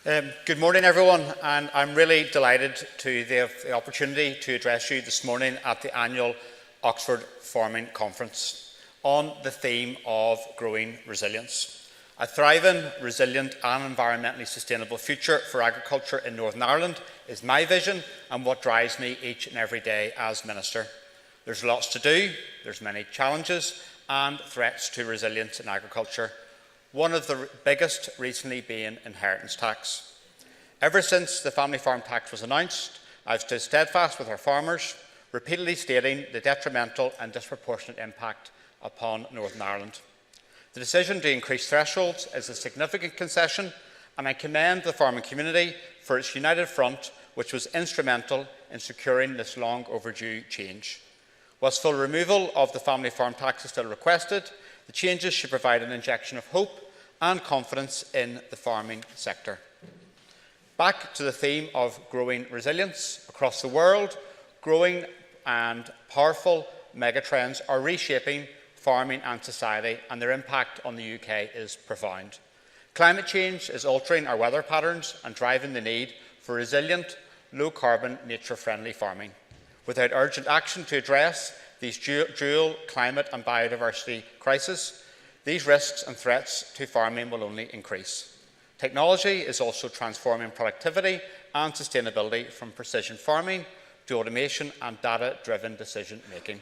Good morning, everyone, and I'm really delighted to have the opportunity to address you this morning at the annual Oxford Farming Conference on the theme of growing resilience. A thriving, resilient and environmentally sustainable future for agriculture in Northern Ireland is my vision and what drives me each and every day as Minister. There's lots to do, there's many challenges and threats to resilience in agriculture. One of the biggest recently being inheritance tax. Ever since the family farm tax was announced, I've stood steadfast with our farmers, repeatedly stating the detrimental and disproportionate impact upon Northern Ireland. The decision to increase thresholds is a significant concession, and I commend the farming community for its united front, which was instrumental in securing this long overdue change. Whilst full removal of the family farm tax is still requested, the changes should provide an injection of hope and confidence in the farming sector. Back to the theme of growing resilience. Across the world, growing and powerful megatrends are reshaping farming and society, and their impact on the UK is profound. Climate change is altering our weather patterns and driving the need for resilient, low-carbon, nature-friendly farming. Without urgent action to address these dual climate and biodiversity crises, these risks and threats to farming will only increase. Technology is also transforming productivity and sustainability from precision farming to automation and data-driven decision-making.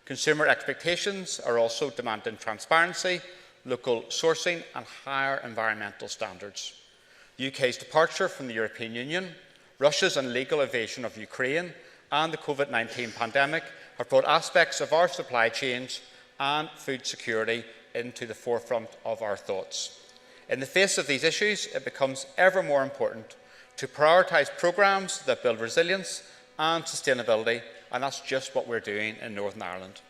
Consumer expectations are also demanding transparency, local sourcing and higher environmental standards. The UK's departure from the European Union, Russia's illegal invasion of Ukraine and the COVID-19 pandemic have brought aspects of our supply chains and food security into the forefront of our thoughts. In the face of these issues, it becomes ever more important to prioritise programmes that build resilience and sustainability, and that's just what we're doing in Northern Ireland.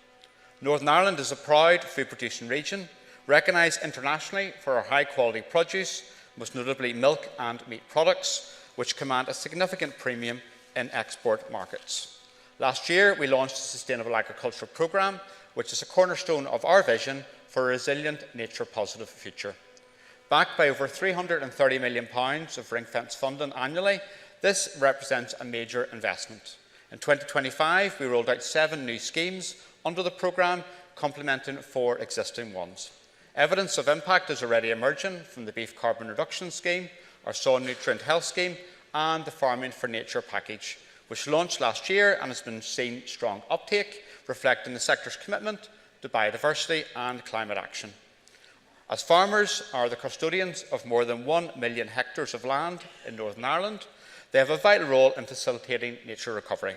Northern Ireland is a proud food-producing region, recognised internationally for our high-quality produce, most notably milk and meat products, which command a significant premium in export markets. Last year, we launched the Sustainable Agriculture Programme, which is a cornerstone of our vision for a resilient, nature-positive future. Backed by over £330 million of ring-fence funding annually, this represents a major investment. In 2025, we rolled out 7 new schemes under the programme, complementing 4 existing ones. Evidence of impact is already emerging from the Beef Carbon Reduction Scheme, our Soil Nutrient Health Scheme, and the Farming for Nature package, which launched last year and has been seen strong uptake, reflecting the sector's commitment to biodiversity and climate action. As farmers are the custodians of more than 1 million hectares of land in Northern Ireland, they have a vital role in facilitating nature recovery.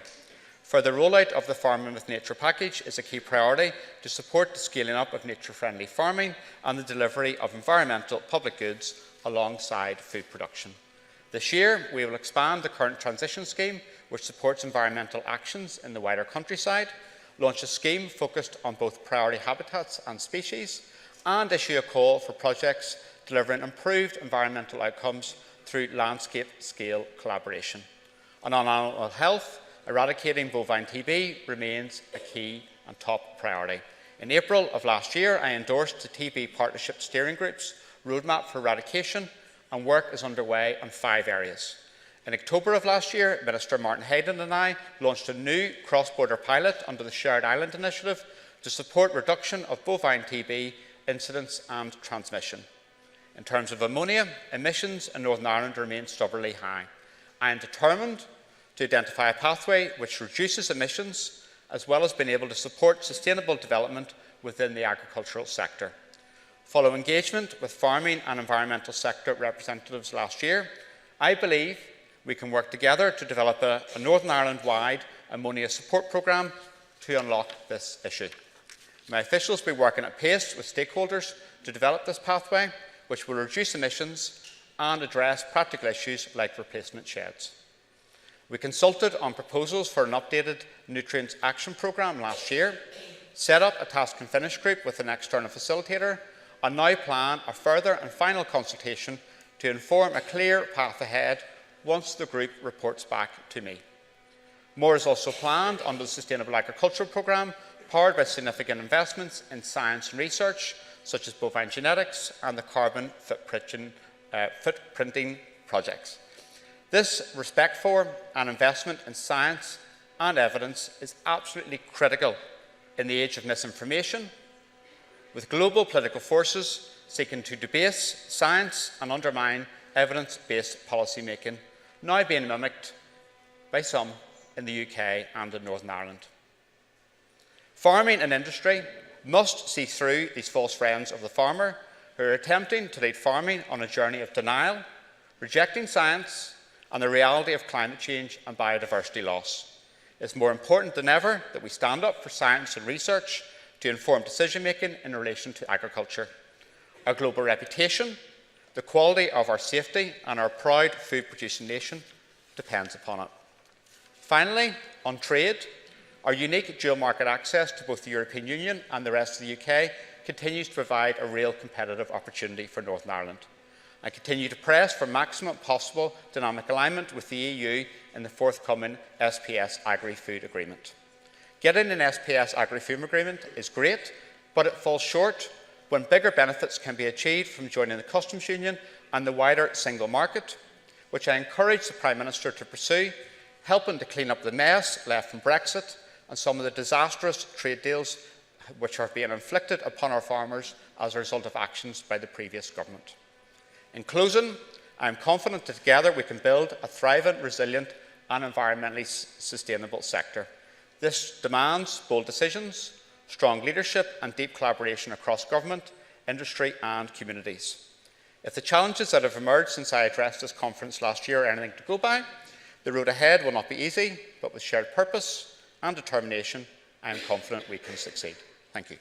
Further rollout of the Farming with Nature package is a key priority to support the scaling up of nature-friendly farming and the delivery of environmental public goods alongside food production. This year, we will expand the current transition scheme, which supports environmental actions in the wider countryside, launch a scheme focused on both priority habitats and species, and issue a call for projects delivering improved environmental outcomes through landscape-scale collaboration. And on animal health, eradicating bovine TB remains a key and top priority. In April of last year, I endorsed the TB Partnership Steering Group's roadmap for eradication, and work is underway on 5 areas. In October of last year, Minister Martin Hayden and I launched a new cross-border pilot under the Shared Island Initiative to support reduction of bovine TB incidence and transmission. In terms of ammonia, emissions in Northern Ireland remain stubbornly high. I am determined to identify a pathway which reduces emissions, as well as being able to support sustainable development within the agricultural sector. Following engagement with farming and environmental sector representatives last year, I believe we can work together to develop a Northern Ireland-wide ammonia support programme to unlock this issue. My officials will be working at pace with stakeholders to develop this pathway, which will reduce emissions and address practical issues like replacement sheds. We consulted on proposals for an updated Nutrients Action Programme last year, set up a task and finish group with an external facilitator, and now plan a further and final consultation to inform a clear path ahead once the group reports back to me. More is also planned under the Sustainable Agriculture Programme, powered by significant investments in science and research, such as bovine genetics and the carbon footprinting projects. This respect for and investment in science and evidence is absolutely critical in the age of misinformation, with global political forces seeking to debase science and undermine evidence-based policy making, now being mimicked by some in the UK and in Northern Ireland. Farming and industry must see through these false friends of the farmer who are attempting to lead farming on a journey of denial, rejecting science and the reality of climate change and biodiversity loss. It's more important than ever that we stand up for science and research to inform decision-making in relation to agriculture. Our global reputation, the quality of our safety and our proud food-producing nation depends upon it. Finally, on trade, our unique dual market access to both the European Union and the rest of the UK continues to provide a real competitive opportunity for Northern Ireland. I continue to press for maximum possible dynamic alignment with the EU in the forthcoming SPS Agri-Food Agreement. Getting an SPS Agri-Food Agreement is great, but it falls short when bigger benefits can be achieved from joining the Customs Union and the wider single market, which I encourage the Prime Minister to pursue, helping to clean up the mess left from Brexit and some of the disastrous trade deals which are being inflicted upon our farmers as a result of actions by the previous government. In closing, I am confident that together we can build a thriving, resilient and environmentally sustainable sector. This demands bold decisions, strong leadership and deep collaboration across government, industry and communities. If the challenges that have emerged since I addressed this conference last year are anything to go by, the road ahead will not be easy, but with shared purpose and determination, I am confident we can succeed. Thank you.